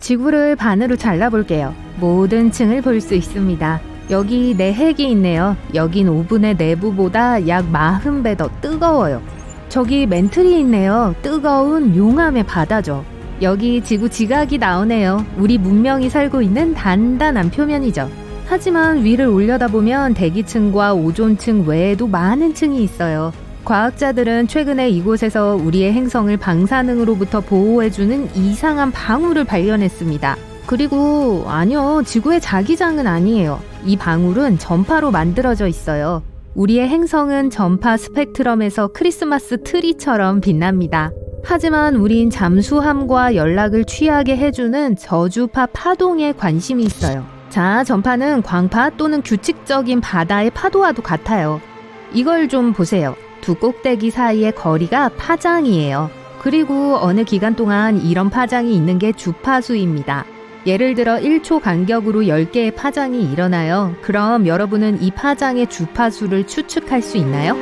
지구를 반으로 잘라볼게요. 모든 층을 볼 수 있습니다. 여기 내핵이 있네요. 여긴 5분의 내부보다 약 40배 더 뜨거워요. 저기 멘틀이 있네요. 뜨거운 용암의 바다죠. 여기 지구 지각이 나오네요. 우리 문명이 살고 있는 단단한 표면이죠. 하지만 위를 올려다보면 대기층과 오존층 외에도 많은 층이 있어요. 과학자들은 최근에 이곳에서 우리의 행성을 방사능으로부터 보호해주는 이상한 방울을 발견했습니다. 그리고 아니요, 지구의 자기장은 아니에요. 이 방울은 전파로 만들어져 있어요. 우리의 행성은 전파 스펙트럼에서 크리스마스 트리처럼 빛납니다. 하지만 우린 잠수함과 연락을 취하게 해주는 저주파 파동에 관심이 있어요. 자, 전파는 광파 또는 규칙적인 바다의 파도와도 같아요. 이걸 좀 보세요. 두 꼭대기 사이의 거리가 파장이에요. 그리고 어느 기간 동안 이런 파장이 있는 게 주파수입니다. 예를 들어 1초 간격으로 10개의 파장이 일어나요. 그럼 여러분은 이 파장의 주파수를 추측할 수 있나요?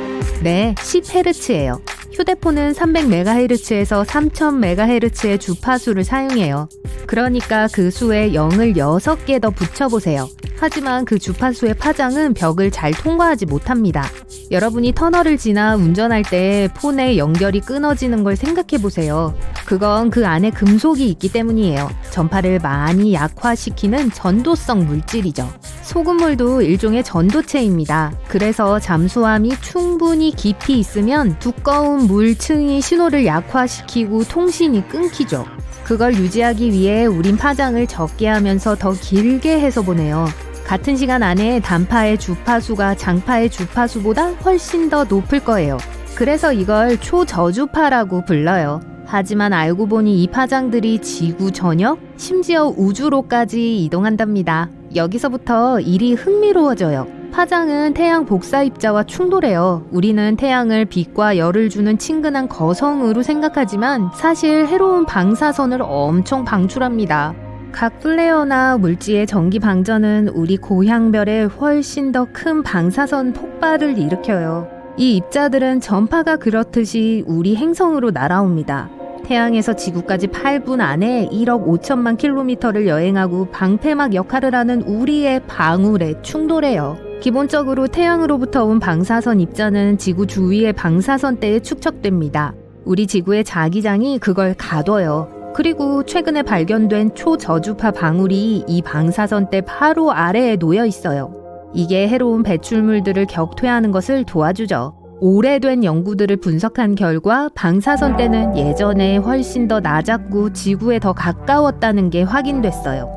네, 10Hz예요. 휴대폰은 300MHz에서 3000MHz의 주파수를 사용해요. 그러니까 그 수에 0을 6개 더 붙여보세요. 하지만 그 주파수의 파장은 벽을 잘 통과하지 못합니다. 여러분이 터널을 지나 운전할 때 폰의 연결이 끊어지는 걸 생각해보세요. 그건 그 안에 금속이 있기 때문이에요. 전파를 많이 약화시키는 전도성 물질이죠. 소금물도 일종의 전도체입니다. 그래서 잠수함이 충분히 깊이 있으면 두꺼운 물층이 신호를 약화시키고 통신이 끊기죠. 그걸 유지하기 위해 우린 파장을 적게 하면서 더 길게 해서 보내요. 같은 시간 안에 단파의 주파수가 장파의 주파수보다 훨씬 더 높을 거예요. 그래서 이걸 초저주파라고 불러요. 하지만 알고 보니 이 파장들이 지구 전역, 심지어 우주로까지 이동한답니다. 여기서부터 일이 흥미로워져요. 파장은 태양 복사 입자와 충돌해요. 우리는 태양을 빛과 열을 주는 친근한 거성으로 생각하지만 사실 해로운 방사선을 엄청 방출합니다. 각 플레어나 물지의 전기 방전은 우리 고향별에 훨씬 더 큰 방사선 폭발을 일으켜요. 이 입자들은 전파가 그렇듯이 우리 행성으로 날아옵니다. 태양에서 지구까지 8분 안에 1억 5천만 킬로미터를 여행하고 방패막 역할을 하는 우리의 방울에 충돌해요. 기본적으로 태양으로부터 온 방사선 입자는 지구 주위의 방사선대에 축적됩니다. 우리 지구의 자기장이 그걸 가둬요. 그리고 최근에 발견된 초저주파 방울이 이 방사선대 바로 아래에 놓여 있어요. 이게 해로운 배출물들을 격퇴하는 것을 도와주죠. 오래된 연구들을 분석한 결과 방사선대는 예전에 훨씬 더 낮았고 지구에 더 가까웠다는 게 확인됐어요.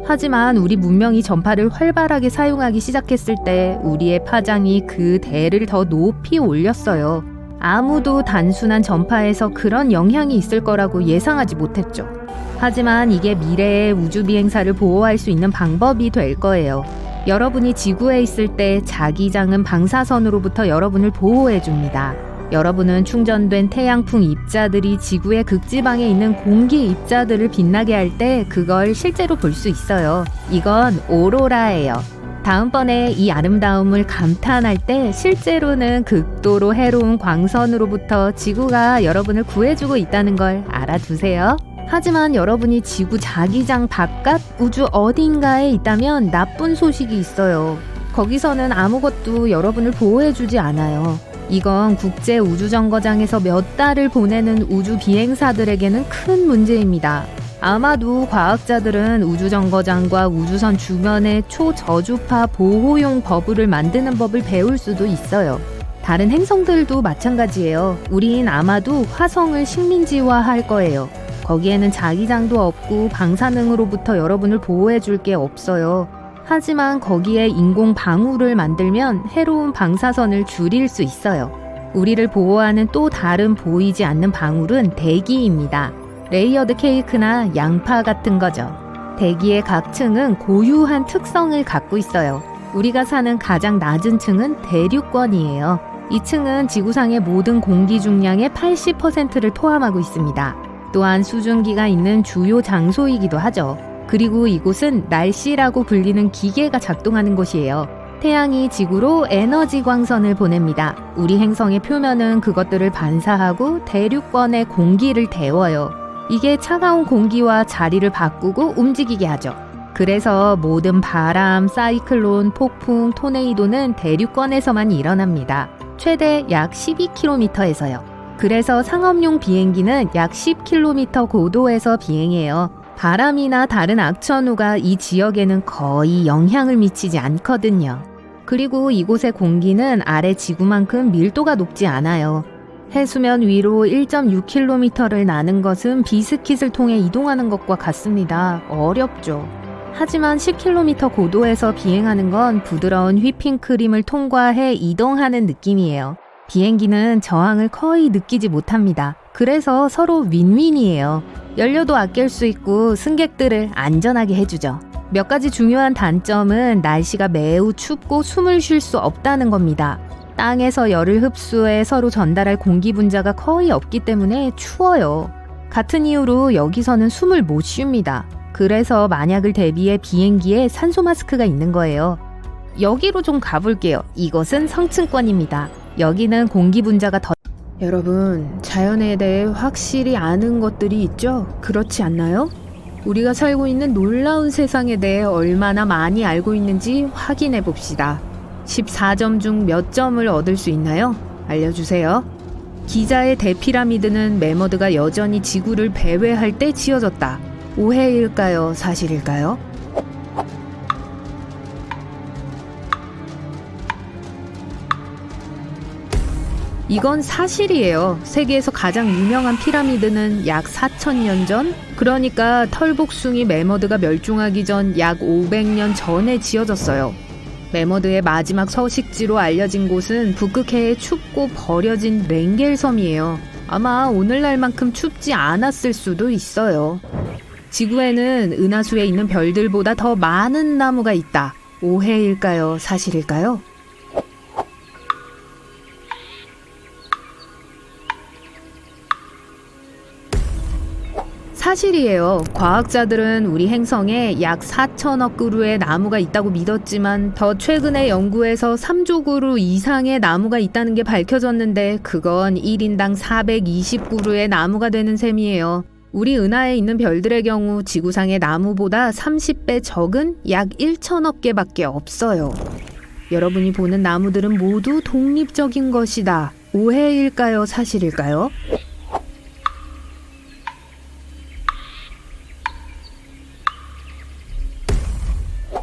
하지만 우리 문명이 전파를 활발하게 사용하기 시작했을 때 우리의 파장이 그 대를 더 높이 올렸어요. 아무도 단순한 전파에서 그런 영향이 있을 거라고 예상하지 못했죠. 하지만 이게 미래의 우주 비행사를 보호할 수 있는 방법이 될 거예요. 여러분이 지구에 있을 때 자기장은 방사선으로부터 여러분을 보호해줍니다. 여러분은 충전된 태양풍 입자들이 지구의 극지방에 있는 공기 입자들을 빛나게 할 때 그걸 실제로 볼 수 있어요. 이건 오로라예요. 다음번에 이 아름다움을 감탄할 때 실제로는 극도로 해로운 광선으로부터 지구가 여러분을 구해주고 있다는 걸 알아두세요. 하지만 여러분이 지구 자기장 바깥 우주 어딘가에 있다면 나쁜 소식이 있어요. 거기서는 아무것도 여러분을 보호해주지 않아요. 이건 국제우주정거장에서 몇 달을 보내는 우주 비행사들에게는 큰 문제입니다. 아마도 과학자들은 우주정거장과 우주선 주변에 초저주파 보호용 버블을 만드는 법을 배울 수도 있어요. 다른 행성들도 마찬가지예요. 우린 아마도 화성을 식민지화할 거예요. 거기에는 자기장도 없고 방사능으로부터 여러분을 보호해줄 게 없어요. 하지만 거기에 인공 방울을 만들면 해로운 방사선을 줄일 수 있어요. 우리를 보호하는 또 다른 보이지 않는 방울은 대기입니다. 레이어드 케이크나 양파 같은 거죠. 대기의 각 층은 고유한 특성을 갖고 있어요. 우리가 사는 가장 낮은 층은 대륙권이에요. 이 층은 지구상의 모든 공기 중량의 80%를 포함하고 있습니다. 또한 수증기가 있는 주요 장소이기도 하죠. 그리고 이곳은 날씨라고 불리는 기계가 작동하는 곳이에요. 태양이 지구로 에너지 광선을 보냅니다. 우리 행성의 표면은 그것들을 반사하고 대륙권의 공기를 데워요. 이게 차가운 공기와 자리를 바꾸고 움직이게 하죠. 그래서 모든 바람, 사이클론, 폭풍, 토네이도는 대륙권에서만 일어납니다. 최대 약 12km에서요. 그래서 상업용 비행기는 약 10km 고도에서 비행해요. 바람이나 다른 악천후가 이 지역에는 거의 영향을 미치지 않거든요. 그리고 이곳의 공기는 아래 지구만큼 밀도가 높지 않아요. 해수면 위로 1.6km를 나는 것은 비스킷을 통해 이동하는 것과 같습니다. 어렵죠. 하지만 10km 고도에서 비행하는 건 부드러운 휘핑크림을 통과해 이동하는 느낌이에요. 비행기는 저항을 거의 느끼지 못합니다. 그래서 서로 윈윈이에요. 연료도 아낄 수 있고 승객들을 안전하게 해주죠. 몇 가지 중요한 단점은 날씨가 매우 춥고 숨을 쉴 수 없다는 겁니다. 땅에서 열을 흡수해 서로 전달할 공기 분자가 거의 없기 때문에 추워요. 같은 이유로 여기서는 숨을 못 쉽니다. 그래서 만약을 대비해 비행기에 산소 마스크가 있는 거예요. 여기로 좀 가볼게요. 이것은 성층권입니다. 여기는 공기 분자가 더... 여러분, 자연에 대해 확실히 아는 것들이 있죠? 그렇지 않나요? 우리가 살고 있는 놀라운 세상에 대해 얼마나 많이 알고 있는지 확인해 봅시다. 14점 중 몇 점을 얻을 수 있나요? 알려주세요. 기자의 대피라미드는 메머드가 여전히 지구를 배회할 때 지어졌다. 오해일까요? 사실일까요? 이건 사실이에요. 세계에서 가장 유명한 피라미드는 약 4,000년 전, 그러니까 털복숭이 메머드가 멸종하기 전 약 500년 전에 지어졌어요. 메머드의 마지막 서식지로 알려진 곳은 북극해의 춥고 버려진 랭겔 섬이에요. 아마 오늘날만큼 춥지 않았을 수도 있어요. 지구에는 은하수에 있는 별들보다 더 많은 나무가 있다. 오해일까요? 사실일까요? 사실이에요. 과학자들은 우리 행성에 약 4천억 그루의 나무가 있다고 믿었지만 더 최근의 연구에서 3조 그루 이상의 나무가 있다는 게 밝혀졌는데 그건 1인당 420그루의 나무가 되는 셈이에요. 우리 은하에 있는 별들의 경우 지구상의 나무보다 30배 적은 약 1천억 개밖에 없어요. 여러분이 보는 나무들은 모두 독립적인 것이다. 오해일까요? 사실일까요?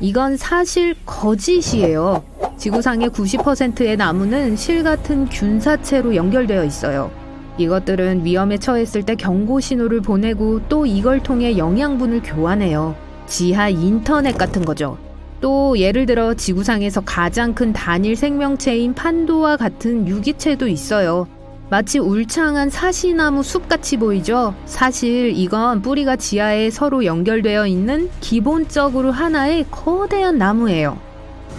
이건 사실 거짓이에요. 지구상의 90%의 나무는 실 같은 균사체로 연결되어 있어요. 이것들은 위험에 처했을 때 경고 신호를 보내고 또 이걸 통해 영양분을 교환해요. 지하 인터넷 같은 거죠. 또 예를 들어 지구상에서 가장 큰 단일 생명체인 판도와 같은 유기체도 있어요. 마치 울창한 사시나무 숲같이 보이죠? 사실 이건 뿌리가 지하에 서로 연결되어 있는 기본적으로 하나의 거대한 나무예요.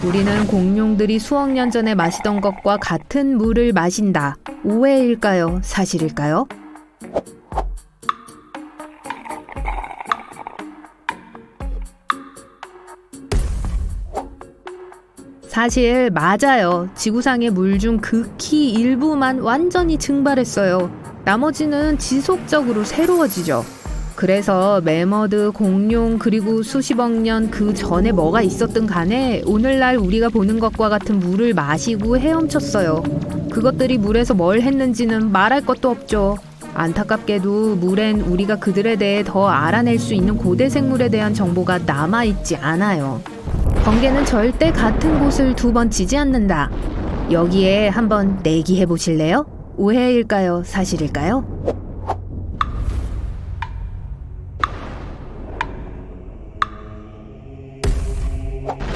우리는 공룡들이 수억 년 전에 마시던 것과 같은 물을 마신다. 오해일까요? 사실일까요? 사실 맞아요. 지구상의 물 중 극히 일부만 완전히 증발했어요. 나머지는 지속적으로 새로워지죠. 그래서 메머드, 공룡, 그리고 수십억 년 그 전에 뭐가 있었든 간에 오늘날 우리가 보는 것과 같은 물을 마시고 헤엄쳤어요. 그것들이 물에서 뭘 했는지는 말할 것도 없죠. 안타깝게도 물엔 우리가 그들에 대해 더 알아낼 수 있는 고대 생물에 대한 정보가 남아있지 않아요. 번개는 절대 같은 곳을 두 번 치지 않는다. 여기에 한번 내기해 보실래요? 오해일까요? 사실일까요?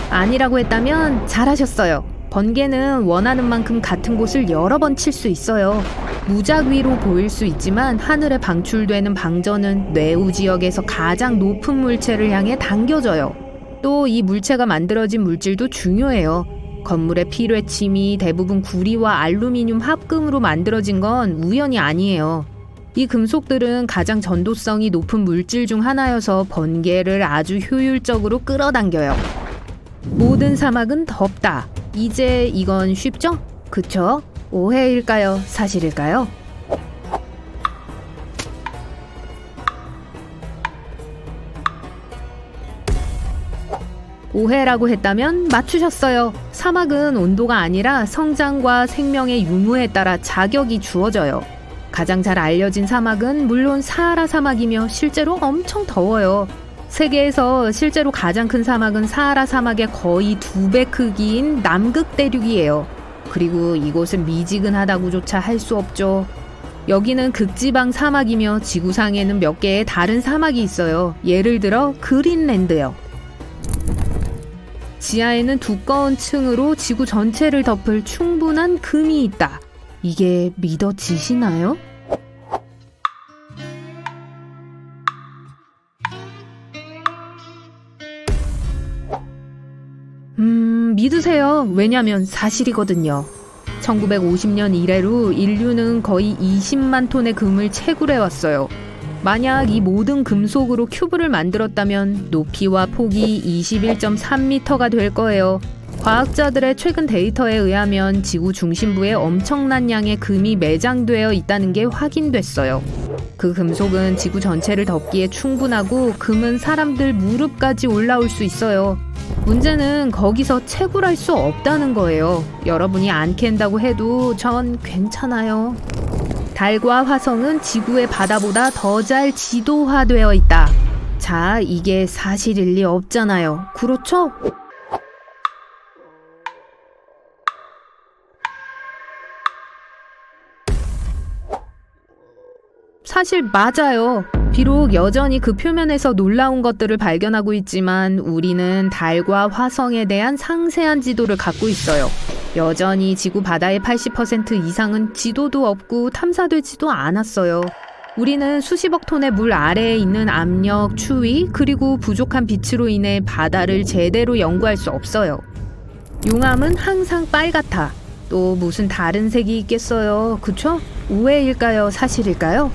아니라고 했다면 잘하셨어요. 번개는 원하는 만큼 같은 곳을 여러 번 칠 수 있어요. 무작위로 보일 수 있지만 하늘에 방출되는 방전은 뇌우 지역에서 가장 높은 물체를 향해 당겨져요. 또 이 물체가 만들어진 물질도 중요해요. 건물의 필외침이 대부분 구리와 알루미늄 합금으로 만들어진 건 우연이 아니에요. 이 금속들은 가장 전도성이 높은 물질 중 하나여서 번개를 아주 효율적으로 끌어당겨요. 모든 사막은 덥다. 이제 이건 쉽죠? 그쵸? 오해일까요? 사실일까요? 오해라고 했다면 맞추셨어요. 사막은 온도가 아니라 성장과 생명의 유무에 따라 자격이 주어져요. 가장 잘 알려진 사막은 물론 사하라 사막이며 실제로 엄청 더워요. 세계에서 실제로 가장 큰 사막은 사하라 사막의 거의 2배 크기인 남극 대륙이에요. 그리고 이곳은 미지근하다고조차 할 수 없죠. 여기는 극지방 사막이며 지구상에는 몇 개의 다른 사막이 있어요. 예를 들어 그린랜드요. 지하에는 두꺼운 층으로 지구 전체를 덮을 충분한 금이 있다. 이게 믿어지시나요? 믿으세요. 왜냐면 사실이거든요. 1950년 이래로 인류는 거의 20만 톤의 금을 채굴해왔어요. 만약 이 모든 금속으로 큐브를 만들었다면 높이와 폭이 21.3m가 될 거예요. 과학자들의 최근 데이터에 의하면 지구 중심부에 엄청난 양의 금이 매장되어 있다는 게 확인됐어요. 그 금속은 지구 전체를 덮기에 충분하고 금은 사람들 무릎까지 올라올 수 있어요. 문제는 거기서 채굴할 수 없다는 거예요. 여러분이 안 캔다고 해도 전 괜찮아요. 달과 화성은 지구의 바다보다 더 잘 지도화되어 있다. 자, 이게 사실일 리 없잖아요. 그렇죠? 사실 맞아요. 비록 여전히 그 표면에서 놀라운 것들을 발견하고 있지만 우리는 달과 화성에 대한 상세한 지도를 갖고 있어요. 여전히 지구 바다의 80% 이상은 지도도 없고 탐사되지도 않았어요. 우리는 수십억 톤의 물 아래에 있는 압력, 추위, 그리고 부족한 빛으로 인해 바다를 제대로 연구할 수 없어요. 용암은 항상 빨갛다. 또 무슨 다른 색이 있겠어요. 그쵸? 오해일까요? 사실일까요?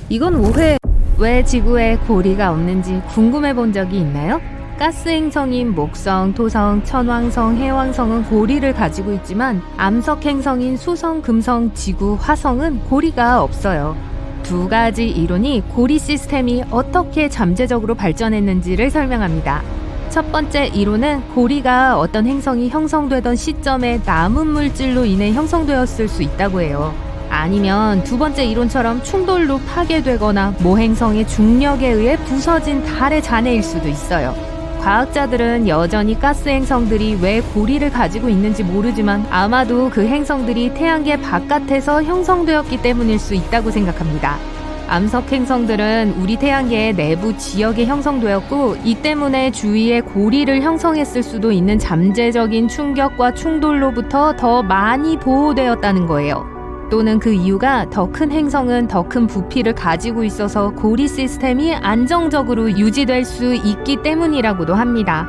이건 오해. 왜 지구에 고리가 없는지 궁금해 본 적이 있나요? 가스 행성인 목성, 토성, 천왕성, 해왕성은 고리를 가지고 있지만 암석 행성인 수성, 금성, 지구, 화성은 고리가 없어요. 두 가지 이론이 고리 시스템이 어떻게 잠재적으로 발전했는지를 설명합니다. 첫 번째 이론은 고리가 어떤 행성이 형성되던 시점에 남은 물질로 인해 형성되었을 수 있다고 해요. 아니면 두 번째 이론처럼 충돌로 파괴되거나 모행성의 중력에 의해 부서진 달의 잔해일 수도 있어요. 과학자들은 여전히 가스 행성들이 왜 고리를 가지고 있는지 모르지만 아마도 그 행성들이 태양계 바깥에서 형성되었기 때문일 수 있다고 생각합니다. 암석 행성들은 우리 태양계의 내부 지역에 형성되었고 이 때문에 주위에 고리를 형성했을 수도 있는 잠재적인 충격과 충돌로부터 더 많이 보호되었다는 거예요. 또는 그 이유가 더 큰 행성은 더 큰 부피를 가지고 있어서 고리 시스템이 안정적으로 유지될 수 있기 때문이라고도 합니다.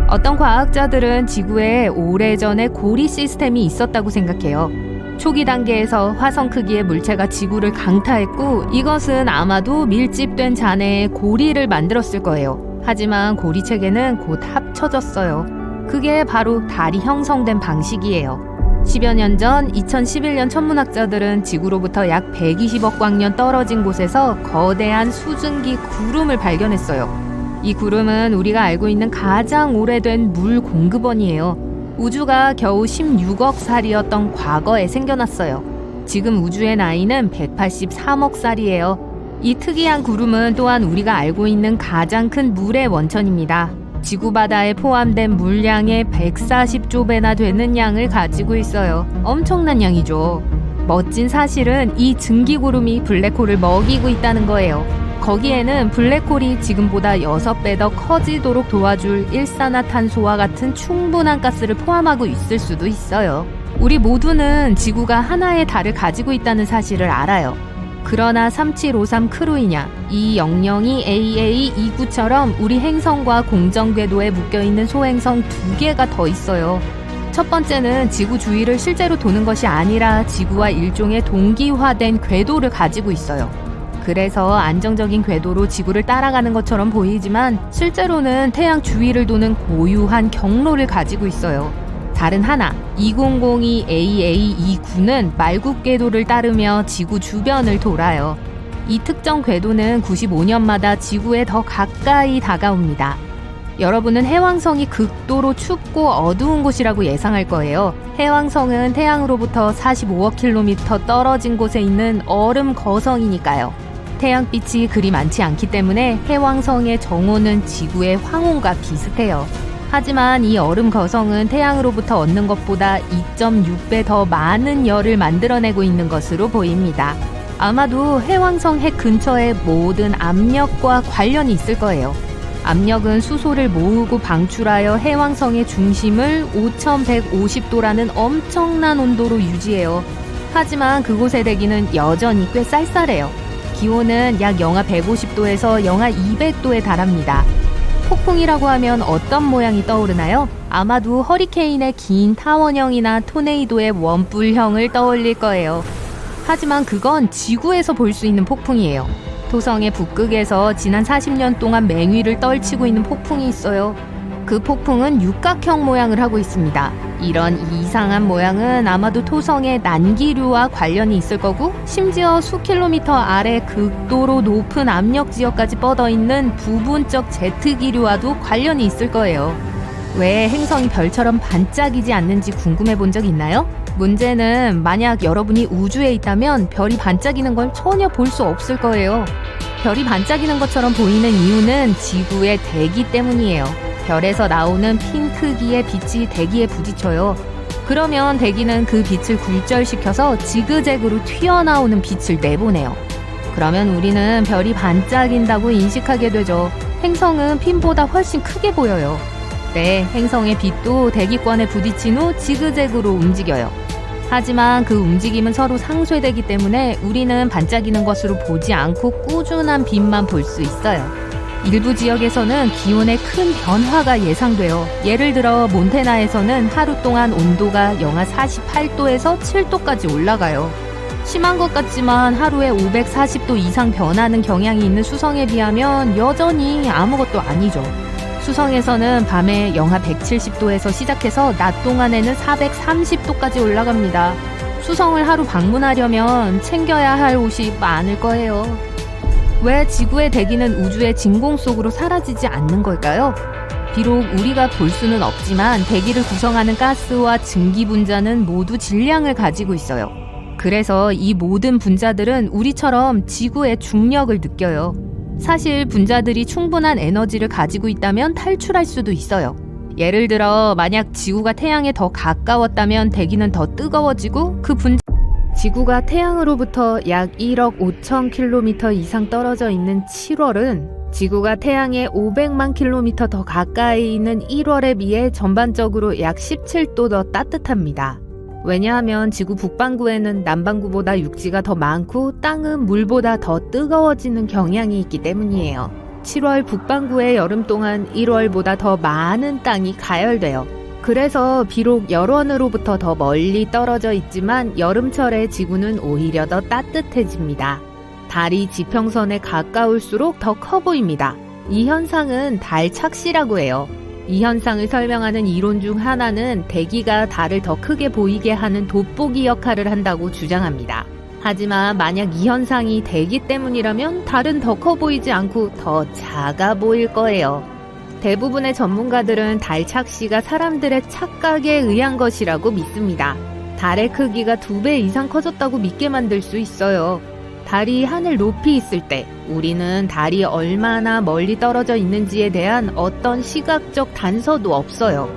어떤 과학자들은 지구에 오래전에 고리 시스템이 있었다고 생각해요. 초기 단계에서 화성 크기의 물체가 지구를 강타했고 이것은 아마도 밀집된 잔해에 고리를 만들었을 거예요. 하지만 고리 체계는 곧 합쳐졌어요. 그게 바로 달이 형성된 방식이에요. 10여 년 전 2011년 천문학자들은 지구로부터 약 120억 광년 떨어진 곳에서 거대한 수증기 구름을 발견했어요. 이 구름은 우리가 알고 있는 가장 오래된 물 공급원이에요. 우주가 겨우 16억 살이었던 과거에 생겨났어요. 지금 우주의 나이는 183억 살이에요. 이 특이한 구름은 또한 우리가 알고 있는 가장 큰 물의 원천입니다. 지구 바다에 포함된 물량의 140조 배나 되는 양을 가지고 있어요. 엄청난 양이죠. 멋진 사실은 이 증기구름이 블랙홀을 먹이고 있다는 거예요. 거기에는 블랙홀이 지금보다 6배 더 커지도록 도와줄 일산화탄소와 같은 충분한 가스를 포함하고 있을 수도 있어요. 우리 모두는 지구가 하나의 달을 가지고 있다는 사실을 알아요. 그러나 3753 크루이냐, 200이 AA29처럼 우리 행성과 공정 궤도에 묶여있는 소행성 2개가 더 있어요. 첫 번째는 지구 주위를 실제로 도는 것이 아니라 지구와 일종의 동기화된 궤도를 가지고 있어요. 그래서 안정적인 궤도로 지구를 따라가는 것처럼 보이지만 실제로는 태양 주위를 도는 고유한 경로를 가지고 있어요. 달은 하나, 2002AA29는 말굽 궤도를 따르며 지구 주변을 돌아요. 이 특정 궤도는 95년마다 지구에 더 가까이 다가옵니다. 여러분은 해왕성이 극도로 춥고 어두운 곳이라고 예상할 거예요. 해왕성은 태양으로부터 45억 킬로미터 떨어진 곳에 있는 얼음 거성이니까요. 태양빛이 그리 많지 않기 때문에 해왕성의 정오는 지구의 황혼과 비슷해요. 하지만 이 얼음 거성은 태양으로부터 얻는 것보다 2.6배 더 많은 열을 만들어내고 있는 것으로 보입니다. 아마도 해왕성 핵 근처에 모든 압력과 관련이 있을 거예요. 압력은 수소를 모으고 방출하여 해왕성의 중심을 5150도라는 엄청난 온도로 유지해요. 하지만 그곳의 대기는 여전히 꽤 쌀쌀해요. 기온은 약 영하 150도에서 영하 200도에 달합니다. 폭풍이라고 하면 어떤 모양이 떠오르나요? 아마도 허리케인의 긴 타원형이나 토네이도의 원뿔형을 떠올릴 거예요. 하지만 그건 지구에서 볼 수 있는 폭풍이에요. 토성의 북극에서 지난 40년 동안 맹위를 떨치고 있는 폭풍이 있어요. 그 폭풍은 육각형 모양을 하고 있습니다. 이런 이상한 모양은 아마도 토성의 난기류와 관련이 있을 거고, 심지어 수킬로미터 아래 극도로 높은 압력 지역까지 뻗어 있는 부분적 제트기류와도 관련이 있을 거예요. 왜 행성이 별처럼 반짝이지 않는지 궁금해 본 적 있나요? 문제는 만약 여러분이 우주에 있다면 별이 반짝이는 걸 전혀 볼 수 없을 거예요. 별이 반짝이는 것처럼 보이는 이유는 지구의 대기 때문이에요. 별에서 나오는 핀 크기의 빛이 대기에 부딪혀요. 그러면 대기는 그 빛을 굴절시켜서 지그재그로 튀어나오는 빛을 내보내요. 그러면 우리는 별이 반짝인다고 인식하게 되죠. 행성은 핀보다 훨씬 크게 보여요. 네, 행성의 빛도 대기권에 부딪힌 후 지그재그로 움직여요. 하지만 그 움직임은 서로 상쇄되기 때문에 우리는 반짝이는 것으로 보지 않고 꾸준한 빛만 볼 수 있어요. 일부 지역에서는 기온에 큰 변화가 예상돼요. 예를 들어 몬테나에서는 하루 동안 온도가 영하 48도에서 7도까지 올라가요. 심한 것 같지만 하루에 540도 이상 변하는 경향이 있는 수성에 비하면 여전히 아무것도 아니죠. 수성에서는 밤에 영하 170도에서 시작해서 낮 동안에는 430도까지 올라갑니다. 수성을 하루 방문하려면 챙겨야 할 옷이 많을 거예요. 왜 지구의 대기는 우주의 진공 속으로 사라지지 않는 걸까요? 비록 우리가 볼 수는 없지만 대기를 구성하는 가스와 증기 분자는 모두 질량을 가지고 있어요. 그래서 이 모든 분자들은 우리처럼 지구의 중력을 느껴요. 사실 분자들이 충분한 에너지를 가지고 있다면 탈출할 수도 있어요. 예를 들어 만약 지구가 태양에 더 가까웠다면 대기는 더 뜨거워지고 지구가 태양으로부터 약 1억 5천 킬로미터 이상 떨어져 있는 7월은 지구가 태양에 500만 킬로미터 더 가까이 있는 1월에 비해 전반적으로 약 17도 더 따뜻합니다. 왜냐하면 지구 북반구에는 남반구보다 육지가 더 많고 땅은 물보다 더 뜨거워지는 경향이 있기 때문이에요. 7월 북반구의 여름 동안 1월보다 더 많은 땅이 가열돼요. 그래서 비록 열원으로부터 더 멀리 떨어져 있지만 여름철에 지구는 오히려 더 따뜻해집니다. 달이 지평선에 가까울수록 더 커 보입니다. 이 현상은 달 착시라고 해요. 이 현상을 설명하는 이론 중 하나는 대기가 달을 더 크게 보이게 하는 돋보기 역할을 한다고 주장합니다. 하지만 만약 이 현상이 대기 때문이라면 달은 더 커 보이지 않고 더 작아 보일 거예요. 대부분의 전문가들은 달 착시가 사람들의 착각에 의한 것이라고 믿습니다. 달의 크기가 2배 이상 커졌다고 믿게 만들 수 있어요. 달이 하늘 높이 있을 때 우리는 달이 얼마나 멀리 떨어져 있는지에 대한 어떤 시각적 단서도 없어요.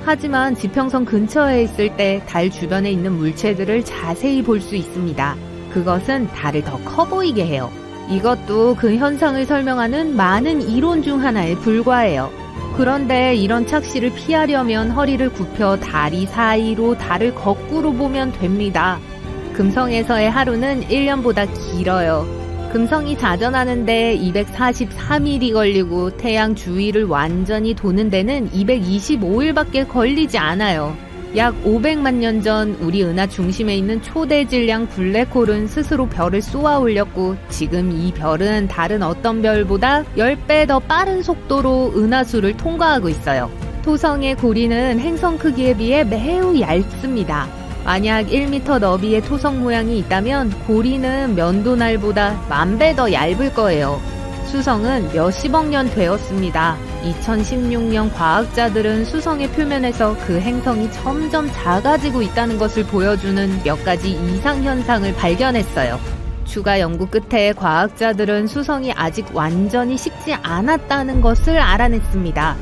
하지만 지평선 근처에 있을 때 달 주변에 있는 물체들을 자세히 볼 수 있습니다. 그것은 달을 더 커 보이게 해요. 이것도 그 현상을 설명하는 많은 이론 중 하나에 불과해요. 그런데 이런 착시를 피하려면 허리를 굽혀 다리 사이로 달을 거꾸로 보면 됩니다. 금성에서의 하루는 1년보다 길어요. 금성이 자전하는데 243일이 걸리고 태양 주위를 완전히 도는 데는 225일밖에 걸리지 않아요. 약 500만 년 전 우리 은하 중심에 있는 초대 질량 블랙홀은 스스로 별을 쏘아 올렸고 지금 이 별은 다른 어떤 별보다 10배 더 빠른 속도로 은하수를 통과하고 있어요. 토성의 고리는 행성 크기에 비해 매우 얇습니다. 만약 1m 너비의 토성 모양이 있다면 고리는 면도날보다 10,000배 더 얇을 거예요. 수성은 몇십억 년 되었습니다. 2016년 과학자들은 수성의 표면에서 그 행성이 점점 작아지고 있다는 것을 보여주는 몇 가지 이상현상을 발견했어요. 추가 연구 끝에 과학자들은 수성이 아직 완전히 식지 않았다는 것을 알아냈습니다.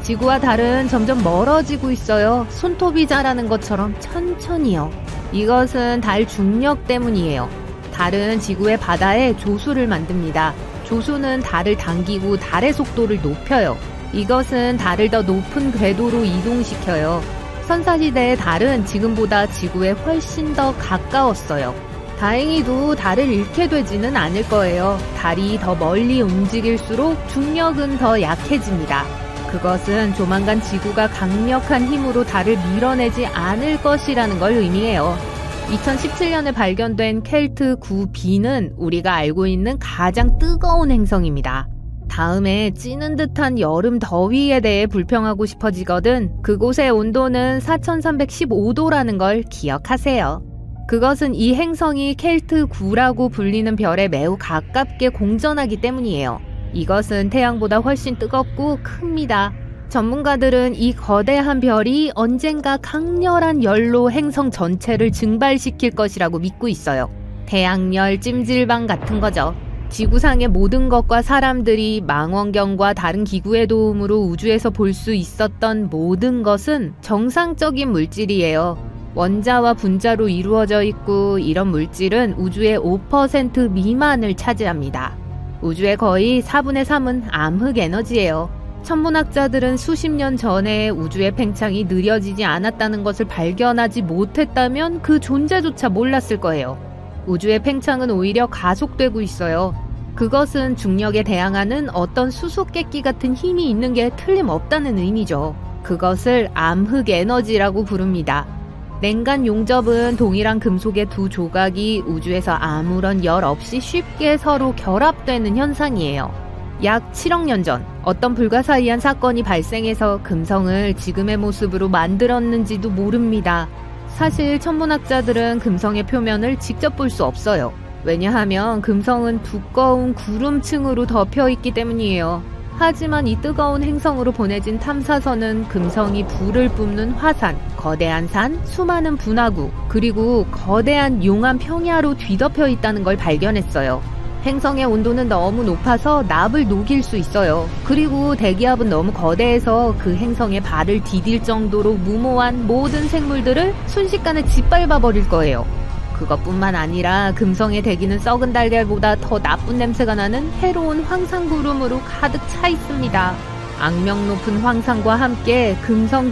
지구와 달은 점점 멀어지고 있어요. 손톱이 자라는 것처럼 천천히요. 이것은 달 중력 때문이에요. 달은 지구의 바다에 조수를 만듭니다. 조수는 달을 당기고 달의 속도를 높여요. 이것은 달을 더 높은 궤도로 이동시켜요. 선사시대의 달은 지금보다 지구에 훨씬 더 가까웠어요. 다행히도 달을 잃게 되지는 않을 거예요. 달이 더 멀리 움직일수록 중력은 더 약해집니다. 그것은 조만간 지구가 강력한 힘으로 달을 밀어내지 않을 것이라는 걸 의미해요. 2017년에 발견된 켈트 9b는 우리가 알고 있는 가장 뜨거운 행성입니다. 다음에 찌는 듯한 여름 더위에 대해 불평하고 싶어지거든 그곳의 온도는 4315도라는 걸 기억하세요. 그것은 이 행성이 켈트 9라고 불리는 별에 매우 가깝게 공전하기 때문이에요. 이것은 태양보다 훨씬 뜨겁고 큽니다. 전문가들은 이 거대한 별이 언젠가 강렬한 열로 행성 전체를 증발시킬 것이라고 믿고 있어요. 태양열 찜질방 같은 거죠. 지구상의 모든 것과 사람들이 망원경과 다른 기구의 도움으로 우주에서 볼 수 있었던 모든 것은 정상적인 물질이에요. 원자와 분자로 이루어져 있고 이런 물질은 우주의 5% 미만을 차지합니다. 우주의 거의 4분의 3은 암흑 에너지예요. 천문학자들은 수십 년 전에 우주의 팽창이 느려지지 않았다는 것을 발견하지 못했다면 그 존재조차 몰랐을 거예요. 우주의 팽창은 오히려 가속되고 있어요. 그것은 중력에 대항하는 어떤 수수께끼 같은 힘이 있는 게 틀림없다는 의미죠. 그것을 암흑 에너지라고 부릅니다. 냉간 용접은 동일한 금속의 두 조각이 우주에서 아무런 열 없이 쉽게 서로 결합되는 현상이에요. 약 7억 년 전 어떤 불가사의한 사건이 발생해서 금성을 지금의 모습으로 만들었는지도 모릅니다. 사실 천문학자들은 금성의 표면을 직접 볼 수 없어요. 왜냐하면 금성은 두꺼운 구름층으로 덮여 있기 때문이에요. 하지만 이 뜨거운 행성으로 보내진 탐사선은 금성이 불을 뿜는 화산, 거대한 산, 수많은 분화구, 그리고 거대한 용암 평야로 뒤덮여 있다는 걸 발견했어요. 행성의 온도는 너무 높아서 납을 녹일 수 있어요. 그리고 대기압은 너무 거대해서 그 행성에 발을 디딜 정도로 무모한 모든 생물들을 순식간에 짓밟아 버릴 거예요. 그것뿐만 아니라 금성의 대기는 썩은 달걀보다 더 나쁜 냄새가 나는 해로운 황산구름으로 가득 차 있습니다. 악명 높은 황산과 함께 금성